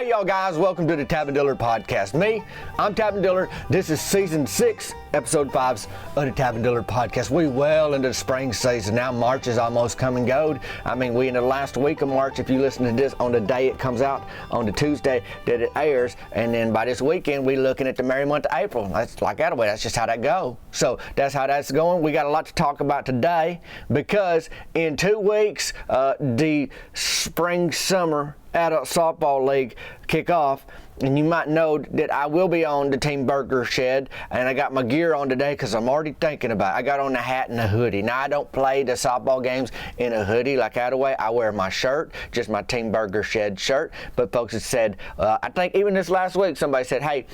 Hey y'all guys, welcome to the Tab & Dillard podcast. I'm Tab & Dillard. This is season 6, episode 5 of the Tab & Dillard podcast. We well into the spring season now. March is almost come and go. I mean, we in the last week of March. If you listen to this on the day it comes out, on the Tuesday that it airs, and then by this weekend we looking at the merry month of April. That's like that way. That's just how that go. So that's how that's going. We got a lot to talk about today because in 2 weeks the spring summer adult softball league kick off, and you might know that I will be on the Team Burger Shed, and I got my gear on today because I'm already thinking about it. I got on the hat and a hoodie. Now I don't play the softball games in a hoodie like Attaway. I wear my shirt, just my Team Burger Shed shirt. But folks have said, I think even this last week somebody said, hey,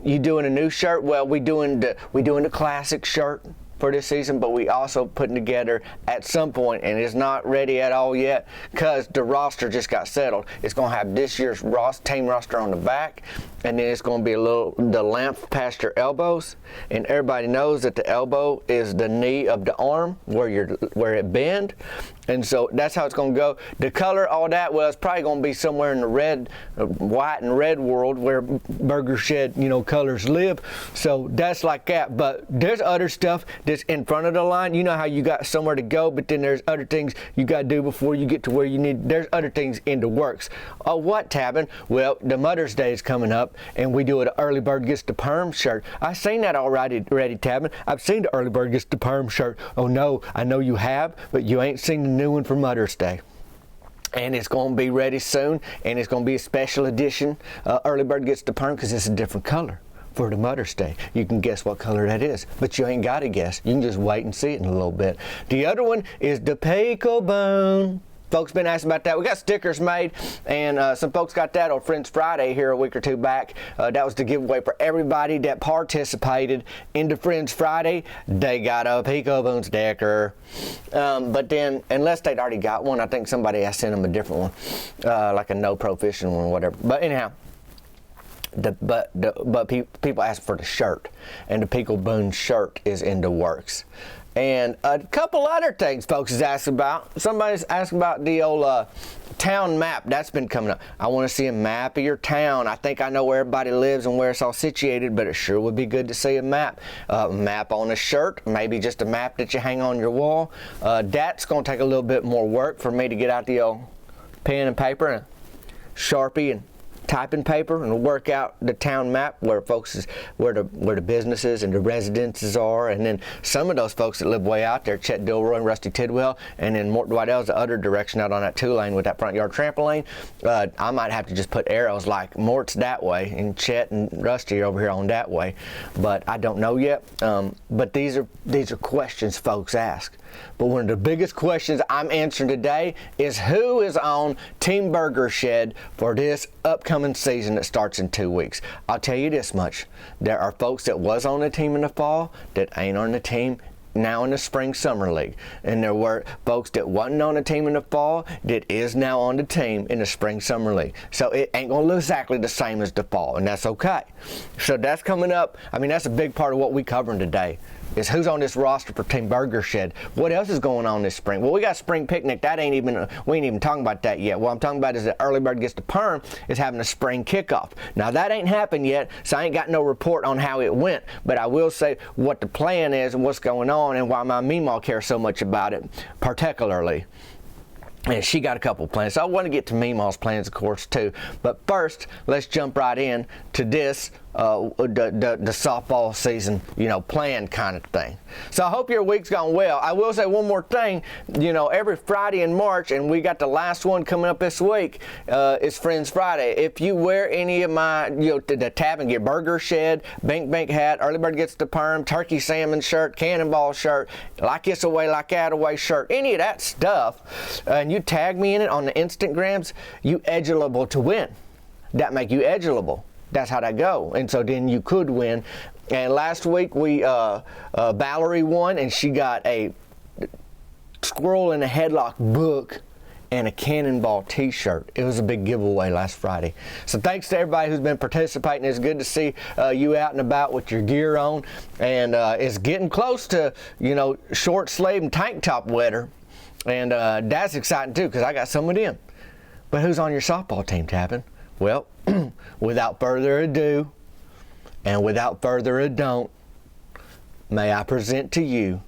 you doing a new shirt? Well, we doing the classic shirt for this season, but we also putting together at some point, and it's not ready at all yet because the roster just got settled. It's going to have this year's team roster on the back, and then it's going to be the length past your elbows, and everybody knows that the elbow is the knee of the arm where it bend, and so that's how it's going to go. The color, all that, well, it's probably going to be somewhere in the red, white and red world where Burger Shed, colors live. So that's like that. But there's other stuff that's in front of the line. You know how you got somewhere to go, but then there's other things you got to do before you get to where you need. There's other things in the works. Oh, what, Tabin? Well, the Mother's Day is coming up, and we do an early bird gets the perm shirt. I've seen that already, Tabin. I've seen the early bird gets the perm shirt. Oh no, I know you have, but you ain't seen the new one for Mother's Day. And it's going to be ready soon, and it's going to be a special edition. Early bird gets the perm because it's a different color for the Mother's Day. You can guess what color that is, but you ain't got to guess. You can just wait and see it in a little bit. The other one is the pickle bone. Folks been asking about that. We got stickers made, and some folks got that on Friends Friday here a week or two back. That was the giveaway for everybody that participated in the Friends Friday. They got a Pico Boone sticker. But then, unless they'd already got one, I think somebody has sent them a different one, like a no pro fishing one or whatever. But anyhow, people ask for the shirt, and the Pico Boone shirt is in the works. And a couple other things folks is asking about. Somebody's asking about Deola Town Map. That's been coming up. I want to see a map of your town. I think I know where everybody lives and where it's all situated, but it sure would be good to see a map. Map on a shirt, maybe just a map that you hang on your wall. That's going to take a little bit more work for me to get out the old pen and paper and Sharpie and typing paper and work out the town map where where the businesses and the residences are, and then some of those folks that live way out there, Chet Dilroy and Rusty Tidwell, and then Mort Dwightell's the other direction out on that 2-lane with that front yard trampoline. I might have to just put arrows like Mort's that way and Chet and Rusty are over here on that way, but I don't know yet. But these are questions folks ask. But one of the biggest questions I'm answering today is who is on Team Burger Shed for this upcoming season that starts in 2 weeks. I'll tell you this much. There are folks that was on the team in the fall that ain't on the team now in the spring summer league, and there were folks that wasn't on the team in the fall that is now on the team in the spring summer league. So it ain't gonna look exactly the same as the fall, and that's okay. So that's coming up. I mean, that's a big part of what we covering today is who's on this roster for Team Burger Shed. What else is going on this spring? Well, we got spring picnic. We ain't even talking about that yet. What I'm talking about is that early bird gets the perm is having a spring kickoff. Now that ain't happened yet, so I ain't got no report on how it went, but I will say what the plan is and what's going on and why my Memaw cares so much about it, particularly. And she got a couple plans. So I want to get to Memaw's plans, of course, too. But first, let's jump right in to this, the softball season, plan kind of thing. So I hope your week's gone well. I will say one more thing. Every Friday in March, and we got the last one coming up this week, is Friends Friday. If you wear any of my, the Tab and Get Burger Shed, Bank hat, Early Bird Gets the Perm, Turkey Salmon shirt, Cannonball shirt, Like This Away, Like That Away shirt, any of that stuff, and you tag me in it on the Instagrams, you eligible to win. That make you eligible. That's how that go. And so then you could win. And last week Valerie won, and she got a Squirrel in a Headlock book and a Cannonball t-shirt. It was a big giveaway last Friday. So thanks to everybody who's been participating. It's good to see you out and about with your gear on. And it's getting close to, short sleeve and tank top weather. And that's exciting too, because I got some of them. But who's on your softball team, Tappin? Well, without further ado, and without further ado, may I present to you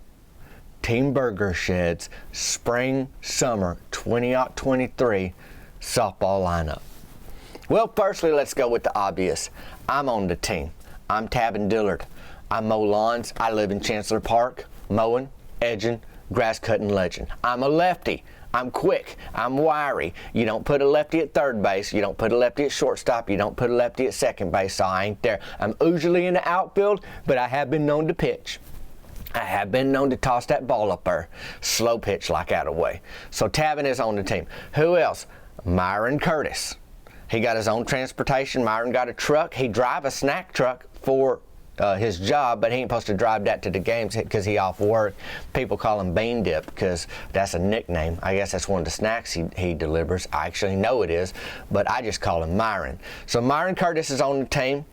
Team Burger Shed's Spring-Summer 2023 softball lineup. Well, firstly, let's go with the obvious. I'm on the team. I'm Tavin Dillard. I mow lawns. I live in Chancellor Park, mowing, edging, grass cutting legend. I'm a lefty. I'm quick. I'm wiry. You don't put a lefty at third base. You don't put a lefty at shortstop. You don't put a lefty at second base, so I ain't there. I'm usually in the outfield, but I have been known to pitch. I have been known to toss that ball up there, slow pitch like out of way. So Tavin is on the team. Who else? Myron Curtis. He got his own transportation. Myron got a truck. He drive a snack truck for his job, but he ain't supposed to drive that to the games because he off work. People call him Bean Dip because that's a nickname. I guess that's one of the snacks he delivers. I actually know it is, but I just call him Myron. So Myron Curtis is on the team,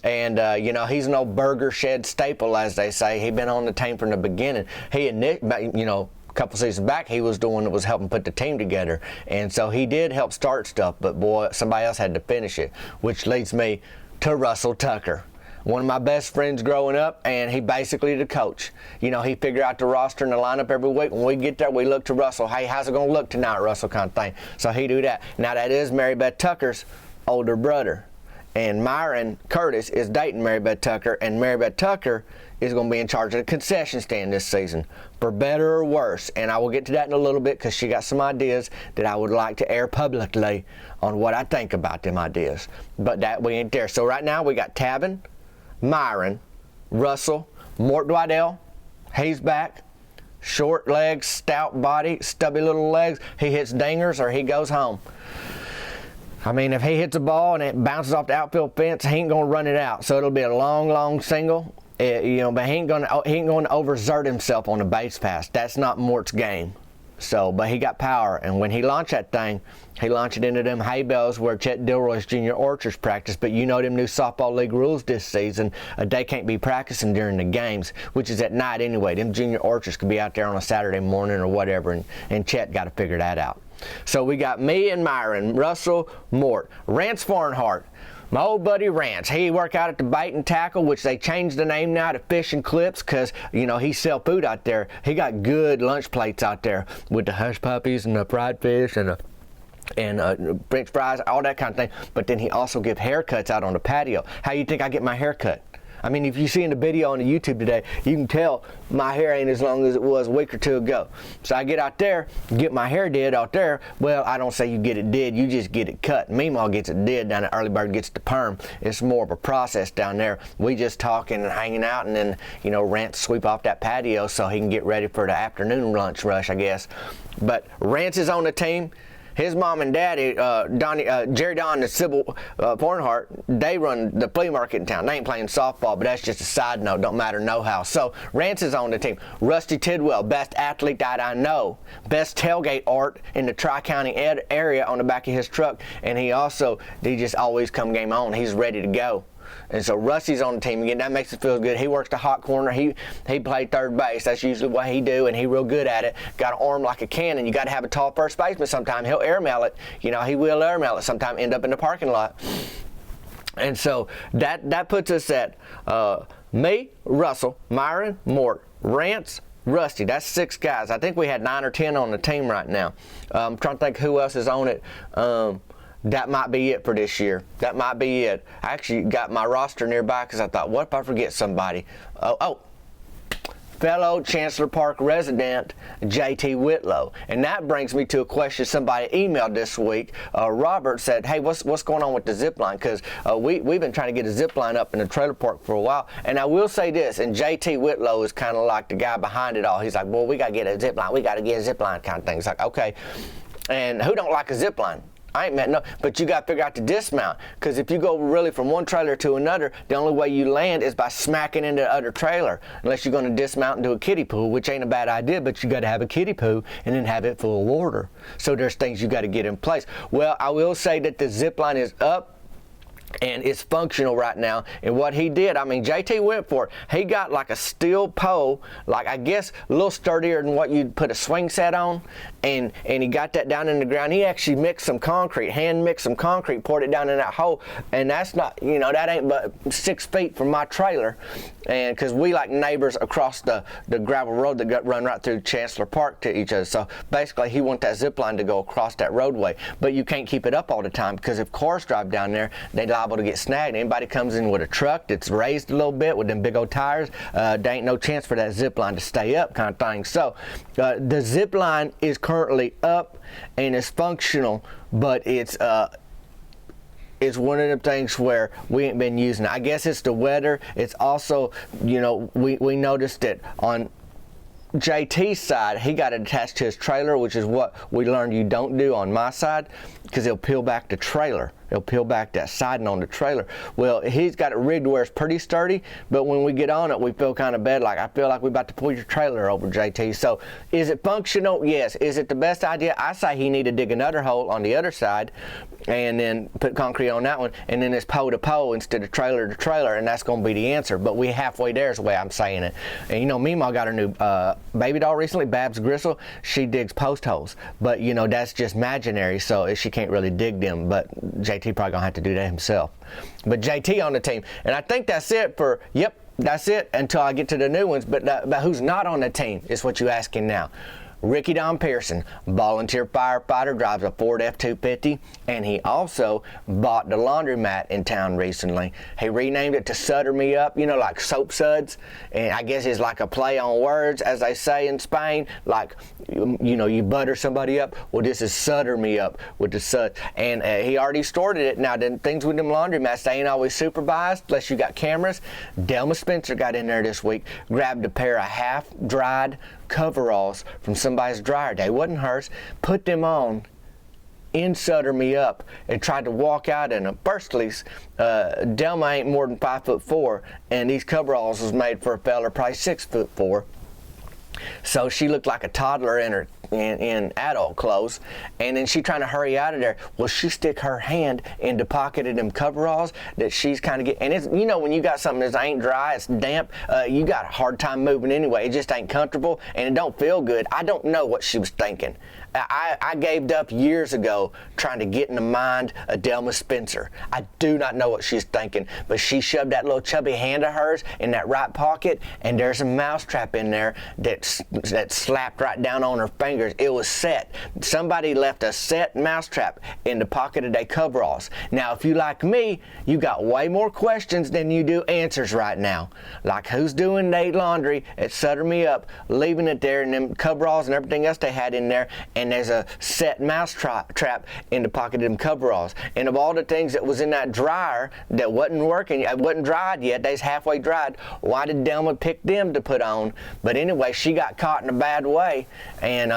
and you know, he's an old Burger Shed staple, as they say. He been on the team from the beginning. He and Nick, you know, a couple seasons back, he was the one that was helping put the team together, and so he did help start stuff, but boy, somebody else had to finish it, which leads me to Russell Tucker. One of my best friends growing up, and he basically the coach. You know, he figured out the roster and the lineup every week. When we get there, we look to Russell. Hey, how's it going to look tonight, Russell, kind of thing. So he do that. Now, that is Mary Beth Tucker's older brother. And Myron Curtis is dating Mary Beth Tucker, and Mary Beth Tucker is going to be in charge of the concession stand this season, for better or worse. And I will get to that in a little bit because she got some ideas that I would like to air publicly on what I think about them ideas. But that we ain't there. So right now we got Tavin, Myron, Russell, Mort Dwidell, he's back. Short legs, stout body, stubby little legs. He hits dingers or he goes home. I mean, if he hits a ball and it bounces off the outfield fence, he ain't gonna run it out. So it'll be a long, long single. You know, but he ain't gonna overexert himself on the base pass. That's not Mort's game. So, but he got power, and when he launched that thing, he launched it into them hay bales where Chet Dilroy's junior orchards practice. But you know them new softball league rules this season. They can't be practicing during the games, which is at night anyway. Them junior orchards could be out there on a Saturday morning or whatever, and Chet got to figure that out. So we got me and Myron, Russell, Mort, Rance Farnhart. My old buddy Rance, he work out at the Bait and Tackle, which they changed the name now to Fish and Clips because, you know, he sell food out there. He got good lunch plates out there with the hush puppies and the fried fish and French fries, all that kind of thing. But then he also give haircuts out on the patio. How you think I get my hair cut? I mean, if you see in the video on the YouTube today, you can tell my hair ain't as long as it was a week or two ago. So I get out there, get my hair did out there. Well, I don't say you get it did, you just get it cut. Memaw gets it did down at Early Bird gets the perm. It's more of a process down there. We just talking and hanging out, and then, you know, Rance sweep off that patio so he can get ready for the afternoon lunch rush, I guess. But Rance is on the team. His mom and daddy, Jerry Don and Sybil Farnhart, they run the flea market in town. They ain't playing softball, but that's just a side note. Don't matter no how. So Rance is on the team. Rusty Tidwell, best athlete that I know. Best tailgate art in the Tri-County area on the back of his truck. And he just always come game on. He's ready to go. And so Rusty's on the team again. That makes it feel good. He works the hot corner. He played third base. That's usually what he do, and he real good at it. Got an arm like a cannon. You got to have a tall first baseman sometime. He'll airmail it. You know, he will airmail it sometime, end up in the parking lot. And so that puts us at me, Russell, Myron, Mort, Rance, Rusty. That's 6 guys. I think we had 9 or 10 on the team right now. I'm trying to think who else is on it. That might be it for this year. That might be it. I actually got my roster nearby because I thought, what if I forget somebody? Fellow Chancellor Park resident, J.T. Whitlow. And that brings me to a question somebody emailed this week. Robert said, hey, what's going on with the zip line? Because we've been trying to get a zip line up in the trailer park for a while. And I will say this, and J.T. Whitlow is kind of like the guy behind it all. He's like, boy, we got to get a zip line. We got to get a zip line kind of thing. It's like, okay. And who don't like a zip line? I ain't met no, but you got to figure out the dismount, because if you go really from one trailer to another, the only way you land is by smacking into the other trailer, unless you're going to dismount into a kiddie pool, which ain't a bad idea, but you got to have a kiddie pool and then have it full of water. So there's things you got to get in place. Well, I will say that the zip line is up. and it's functional right now. And what he did, I mean, JT went for it. He got like a steel pole, like I guess a little sturdier than what you'd put a swing set on, and he got that down in the ground. He actually mixed some concrete, hand mixed some concrete, poured it down in that hole, and that's not, you know, that ain't but 6 feet from my trailer, and because we like neighbors across the gravel road that run right through Chancellor Park to each other. So basically, he wants that zip line to go across that roadway, but you can't keep it up all the time because if cars drive down there, they liable to get snagged. Anybody comes in with a truck that's raised a little bit with them big old tires, there ain't no chance for that zip line to stay up, kind of thing. So the zip line is currently up and it's functional, but it's one of them things where we ain't been using it. I guess it's the weather. It's also, you know, we noticed it on JT's side. He got it attached to his trailer, which is what we learned you don't do on my side, because he'll peel back the trailer. He'll peel back that siding on the trailer. Well, he's got it rigged where it's pretty sturdy, but when we get on it, we feel kind of bad. Like, I feel like we're about to pull your trailer over, JT. So, is it functional? Yes. Is it the best idea? I say he need to dig another hole on the other side and then put concrete on that one, and then it's pole to pole instead of trailer to trailer, and that's going to be the answer. But we halfway there is the way I'm saying it. And, you know, Memaw got her new baby doll recently, Babs Gristle. She digs post holes, but, you know, that's just imaginary, so she can't really dig them. But JT probably gonna have to do that himself. But JT on the team, and I think that's it for, yep, that's it until I get to the new ones. But who's not on the team is what you're asking now. Ricky Don Pearson, volunteer firefighter, drives a Ford F-250, and he also bought the Laundromat in town recently. He renamed it to Sutter Me Up, you know, like soap suds, and I guess it's like a play on words, as they say in Spain, like, you know, you butter somebody up. Well, this is Sutter Me Up with the suds, and he already stored it. Now, the things with them laundromats, they ain't always supervised unless you got cameras. Delma Spencer got in there this week, grabbed a pair of half-dried coveralls from somebody's dryer. They wasn't hers. Put them on in Sutter Me Up and tried to walk out in them. Firstly, Delma ain't more than 5'4", and these coveralls was made for a fella probably 6'4". So she looked like a toddler in adult clothes, and then she trying to hurry out of there. Well, she stick her hand in the pocket of them coveralls that she's kind of and it's, you know, when you got something that ain't dry, it's damp, you got a hard time moving anyway. It just ain't comfortable and it don't feel good. I don't know what she was thinking. I gave up years ago trying to get in the mind of Delma Spencer. I do not know what she's thinking, but she shoved that little chubby hand of hers in that right pocket, and there's a mousetrap in there that slapped right down on her fingers. It was set. Somebody left a set mousetrap in the pocket of their coveralls. Now, if you like me, you got way more questions than you do answers right now. Like, who's doing their laundry at Sutter Me Up, leaving it there, and them coveralls and everything else they had in there, and there's a set mouse trap in the pocket of them coveralls. And of all the things that was in that dryer that wasn't working, it wasn't dried yet, they's halfway dried, why did Delma pick them to put on? But anyway, she got caught in a bad way and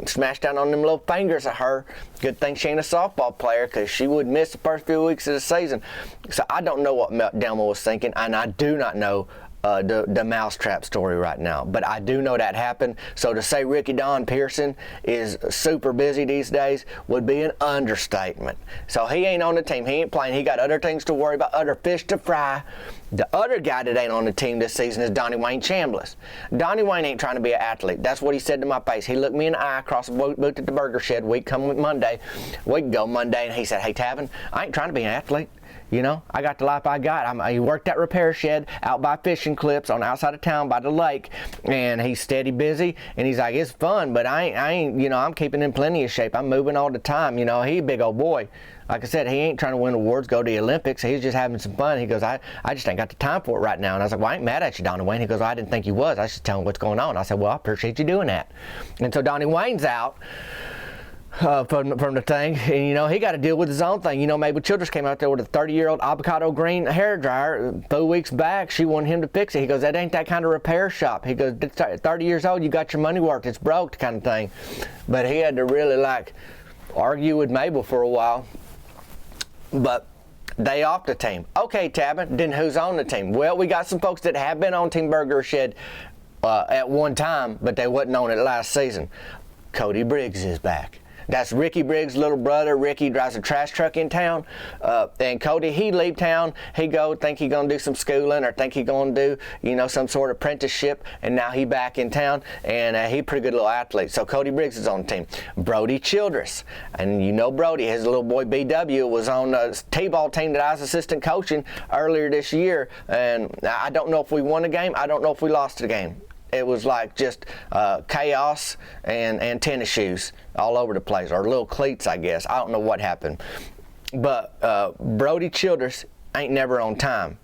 smashed down on them little fingers of her. Good thing she ain't a softball player, because she would miss the first few weeks of the season. So I don't know what Delma was thinking, and I do not know the mousetrap story right now, but I do know that happened. So to say Ricky Don Pearson is super busy these days would be an understatement. So he ain't on the team. He ain't playing. He got other things to worry about, other fish to fry. The other guy that ain't on the team this season is Donnie Wayne Chambliss. Donnie Wayne ain't trying to be an athlete. That's what he said to my face. He looked me in the eye across the booth at the burger shed week coming Monday. We can go Monday, and he said, "Hey, Tavin, I ain't trying to be an athlete. You know, I got the life I got. He worked that repair shed out by Fishing Clips on the outside of town by the lake, and he's steady busy, and he's like, it's fun, but I ain't, you know, I'm keeping in plenty of shape. I'm moving all the time. You know, he a big old boy. Like I said, he ain't trying to win awards, go to the Olympics. He's just having some fun." He goes, I just ain't got the time for it right now. And I was like, well, I ain't mad at you, Donnie Wayne. He goes, well, I didn't think you was. I was just telling what's going on. I said, well, I appreciate you doing that. And so Donnie Wayne's out from the thing, and you know, he got to deal with his own thing. You know, Mabel Childress came out there with a 30-year-old avocado green hair dryer 4 weeks back. She wanted him to fix it. He goes, that ain't that kind of repair shop. He goes, 30 years old, you got your money worth, it's broke, kind of thing. But he had to really like argue with Mabel for a while. But they off the team. Okay, Tabin, then who's on the team? Well, we got some folks that have been on Team Burger Shed at one time, but they wasn't on it last season. Cody Briggs is back. That's Ricky Briggs' little brother. Ricky drives a trash truck in town. And Cody, he leave town. He think he gonna do some schooling or think he gonna do, some sort of apprenticeship. And now he back in town, and he pretty good little athlete. So Cody Briggs is on the team. Brody Childress, and Brody, his little boy BW was on the T-ball team that I was assistant coaching earlier this year. And I don't know if we won a game. I don't know if we lost a game. It was like just chaos and tennis shoes all over the place, or little cleats, I guess. I don't know what happened. But Brody Childress ain't never on time.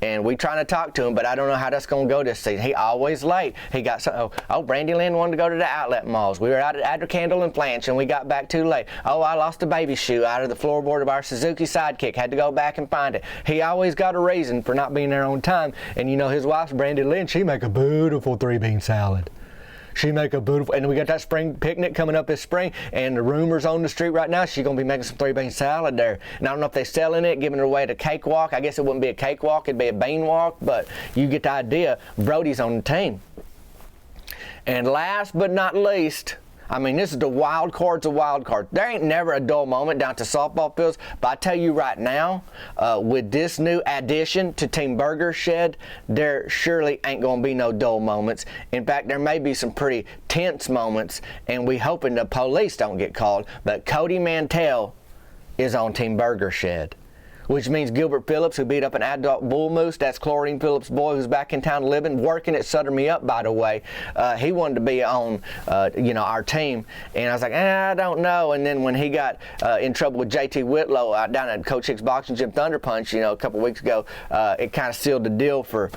And we trying to talk to him, but I don't know how that's going to go this season. He always late. He got some. Brandy Lynn wanted to go to the outlet malls. We were out at Addercandle and Flanch, and we got back too late. I lost a baby shoe out of the floorboard of our Suzuki Sidekick. Had to go back and find it. He always got a reason for not being there on time. And his wife's Brandy Lynn. She make a beautiful 3-bean salad. She make a beautiful, and we got that spring picnic coming up this spring, and the rumors on the street right now, she's going to be making some 3-bean salad there. And I don't know if they're selling it, giving it away at a cakewalk. I guess it wouldn't be a cakewalk, it'd be a bean walk, but you get the idea. Brody's on the team. And last but not least, this is the wild cards of wild cards. There ain't never a dull moment down to softball fields, but I tell you right now, with this new addition to Team Burger Shed, there surely ain't going to be no dull moments. In fact, there may be some pretty tense moments, and we hoping the police don't get called, but Cody Mantel is on Team Burger Shed. Which means Gilbert Phillips, who beat up an adult bull moose, that's Chlorine Phillips' boy who's back in town living, working at Sutter Me Up, by the way. He wanted to be on, our team. And I was like, I don't know. And then when he got in trouble with JT Whitlow down at Coach Hicks Boxing Gym Thunder Punch, a couple weeks ago, it kind of sealed the deal for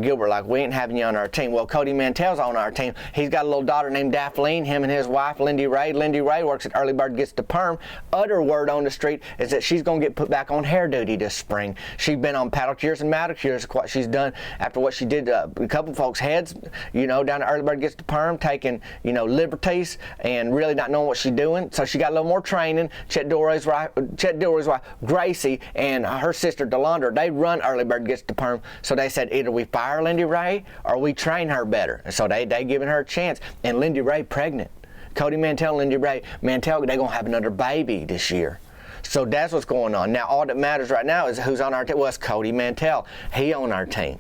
Gilbert, like, we ain't having you on our team. Well, Cody Mantel's on our team. He's got a little daughter named Daphne, him and his wife, Lindy Ray. Lindy Ray works at Early Bird Gets the Perm. Other word on the street is that she's going to get put back on hair duty this spring. She's been on paddle cures and manicures. What she's done after what she did a couple folks' heads, down at Early Bird Gets the Perm, taking, liberties and really not knowing what she's doing. So she got a little more training. Chet Dory's wife, Gracie, and her sister, Delondra, they run Early Bird Gets the Perm. So they said either we fire Lindy Ray or we train her better. And so they giving her a chance. And Lindy Ray pregnant. Cody Mantel and Lindy Ray Mantel, they're going to have another baby this year. So that's what's going on. Now, all that matters right now is who's on our team. Well, it's Cody Mantel. He on our team.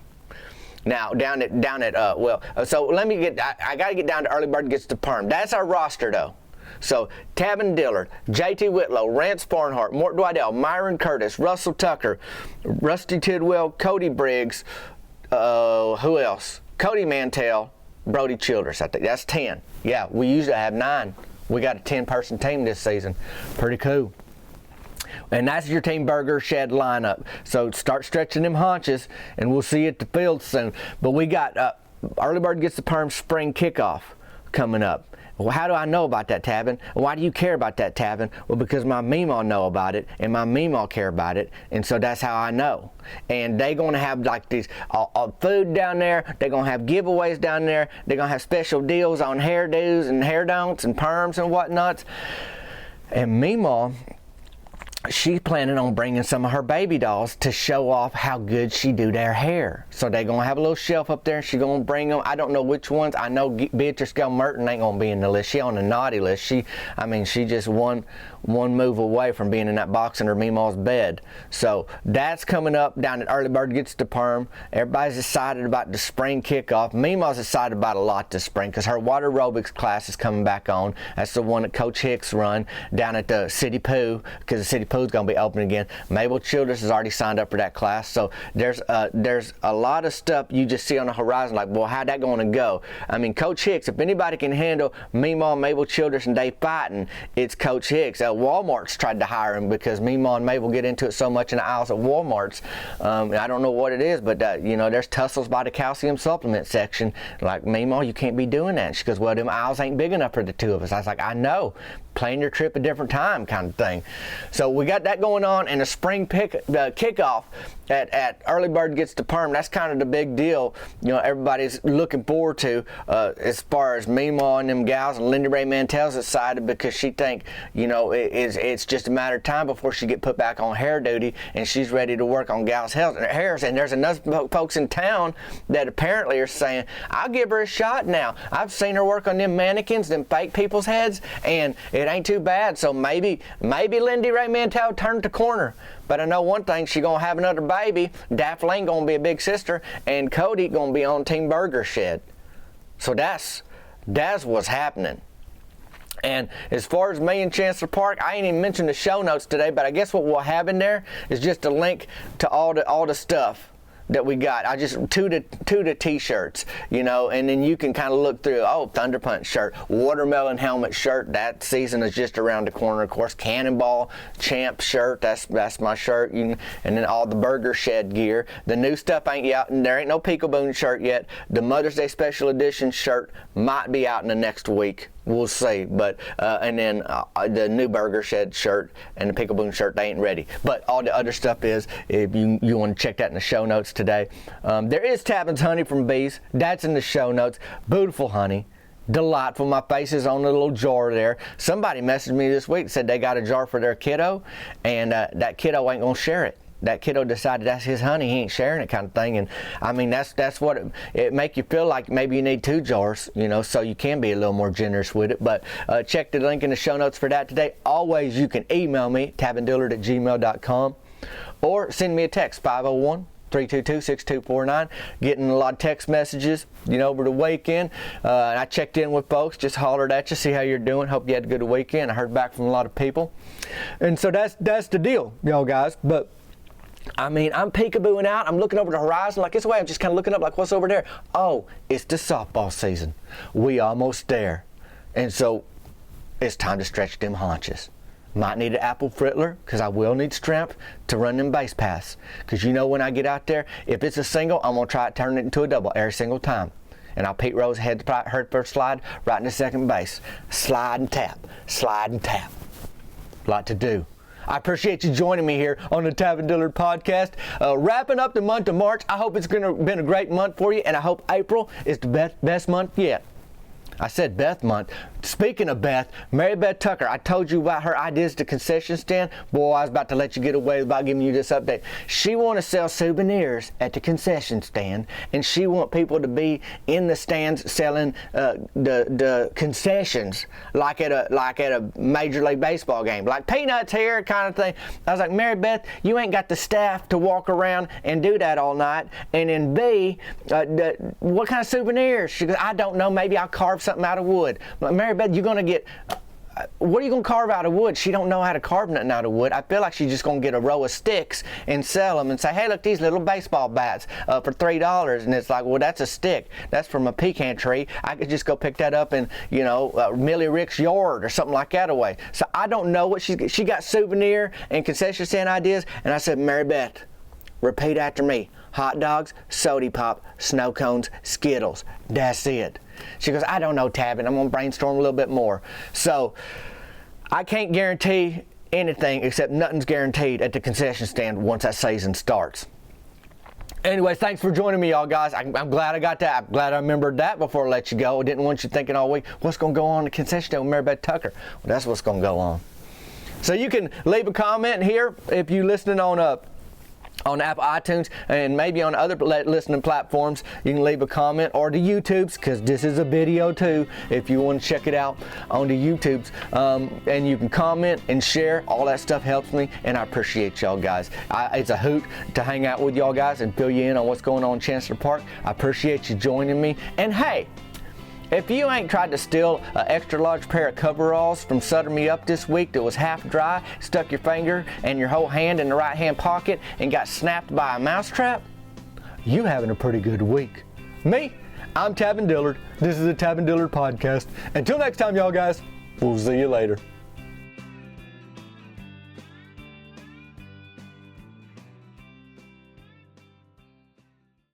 Now, so let me I got to get down to Early Bird Gets the Perm. That's our roster, though. So, Tavin Dillard, J.T. Whitlow, Rance Farnhart, Mort Dwidell, Myron Curtis, Russell Tucker, Rusty Tidwell, Cody Briggs, who else? Cody Mantel, Brody Childress. I think that's 10. Yeah, we usually have 9. We got a 10-person team this season. Pretty cool. And that's your Team Burger Shed lineup. So start stretching them haunches, and we'll see you at the field soon. But we got Early Bird Gets the Perm spring kickoff coming up. Well, how do I know about that, Tavin? Why do you care about that, Tavin? Well, because my Memaw know about it, and my Memaw care about it, and so that's how I know. And they're going to have like these food down there. They're going to have giveaways down there. They're going to have special deals on hairdos and hair don'ts and perms and whatnots. And Memaw, she's planning on bringing some of her baby dolls to show off how good she do their hair. So they're going to have a little shelf up there, and she's going to bring them. I don't know which ones. I know Beatrice Gale Merton ain't going to be in the list. She on the naughty list. She just one move away from being in that box under Memaw's bed. So that's coming up down at Early Bird Gets the Perm. Everybody's excited about the spring kickoff. Memaw's excited about a lot this spring because her water aerobics class is coming back on. That's the one that Coach Hicks run down at the City Poo, because the City Poo's going to be open again. Mabel Childress has already signed up for that class. So there's a lot of stuff you just see on the horizon like, well, how'd that going to go? Coach Hicks, if anybody can handle Memaw, Mabel Childress, and Dave Fighting, it's Coach Hicks. Walmart's tried to hire him because Memaw and Mabel get into it so much in the aisles of Walmart's. I don't know what it is, but there's tussles by the calcium supplement section. Like, Memaw, you can't be doing that. And she goes, well, them aisles ain't big enough for the two of us. I was like, I know. Plan your trip a different time kind of thing. So we got that going on, and the spring kickoff at Early Bird Gets the Perm. That's kind of the big deal. Everybody's looking forward to as far as Memaw and them gals, and Lindy Ray Mantel's excited because she think, it's just a matter of time before she get put back on hair duty and she's ready to work on gals' hairs. And there's enough folks in town that apparently are saying, I'll give her a shot now. I've seen her work on them mannequins, them fake people's heads, and it ain't too bad. So maybe Lindy Ray Mantel turned the corner. But I know one thing, she gonna have another baby. Daft Lane gonna be a big sister, and Cody gonna be on Team Burger Shed. So that's what's happening. And as far as me and Chancellor Park, I ain't even mentioned the show notes today, but I guess what we'll have in there is just a link to all the stuff that we got. I just two to t-shirts, you know, and then you can kind of look through. Oh, Thunder Punch shirt, watermelon helmet shirt. That season is just around the corner. Of course, Cannonball Champ shirt. That's my shirt. And then all the Burger Shed gear. The new stuff ain't out, and there ain't no Peekaboo shirt yet. The Mother's Day Special Edition shirt might be out in the next week. We'll see, but and then the new Burger Shed shirt and the Peekaboo shirt, they ain't ready. But all the other stuff is, if you want to check that in the show notes today. There is Tavin's honey from Bees. That's in the show notes. Beautiful honey. Delightful. My face is on the little jar there. Somebody messaged me this week, said they got a jar for their kiddo, and that kiddo ain't gonna share it. That kiddo decided that's his honey, he ain't sharing it, kind of thing. And I mean, that's what it make you feel like. Maybe you need 2 jars, you know, so you can be a little more generous with it. But check the link in the show notes for that today. Always, you can email me, tabandillard@gmail.com, or send me a text, 501-322-6249. Getting a lot of text messages, you know, over the weekend. And I checked in with folks, just hollered at you, see how you're doing. Hope you had a good weekend. I heard back from a lot of people. And so that's the deal, y'all guys. But I mean, I'm peekabooing out. I'm looking over the horizon like this way. I'm just kind of looking up like, what's over there? Oh, it's the softball season. We almost there. And so it's time to stretch them haunches. Might need an apple frittler, because I will need strength to run them base paths. Because you know when I get out there, if it's a single, I'm going to try to turn it into a double every single time. And I'll Pete Rose head first slide right into second base. Slide and tap. Slide and tap. Lot to do. I appreciate you joining me here on the Tavin Dillard podcast. Wrapping up the month of March. I hope it's been a great month for you, and I hope April is the best month yet. I said Beth month. Speaking of Beth, Mary Beth Tucker, I told you about her ideas to concession stand. Boy, I was about to let you get away without giving you this update. She want to sell souvenirs at the concession stand, and she want people to be in the stands selling the concessions like at a Major League Baseball game, like peanuts here kind of thing. I was like, Mary Beth, you ain't got the staff to walk around and do that all night. And then B, what kind of souvenirs? She goes, I don't know. Maybe I'll carve something out of wood. Mary Beth, you're gonna get. What are you gonna carve out of wood? She don't know how to carve nothing out of wood. I feel like she's just gonna get a row of sticks and sell them and say, hey, look, these little baseball bats for $3. And it's like, well, that's a stick. That's from a pecan tree. I could just go pick that up in, you know, Millie Rick's yard or something like that away. So I don't know what she got souvenir and concession stand ideas. And I said, Mary Beth, repeat after me. Hot dogs, soda pop, snow cones, Skittles. That's it. She goes, I don't know, Tabby. I'm going to brainstorm a little bit more. So I can't guarantee anything except nothing's guaranteed at the concession stand once that season starts. Anyway, thanks for joining me, y'all guys. I'm glad I got that. I'm glad I remembered that before I let you go. I didn't want you thinking all week, what's going to go on at the concession stand with Mary Beth Tucker? Well, that's what's going to go on. So you can leave a comment here if you're listening on Apple iTunes and maybe on other listening platforms. You can leave a comment, or the YouTubes, because this is a video too, if you want to check it out on the YouTubes. And you can comment and share. All that stuff helps me, and I appreciate y'all guys. It's a hoot to hang out with y'all guys and fill you in on what's going on in Chancellor Park. I appreciate you joining me. And hey, if you ain't tried to steal an extra large pair of coveralls from Sutter Me Up this week that was half dry, stuck your finger and your whole hand in the right hand pocket and got snapped by a mousetrap, you having a pretty good week. Me, I'm Tavin Dillard. This is the Tavin Dillard podcast. Until next time, y'all guys, we'll see you later.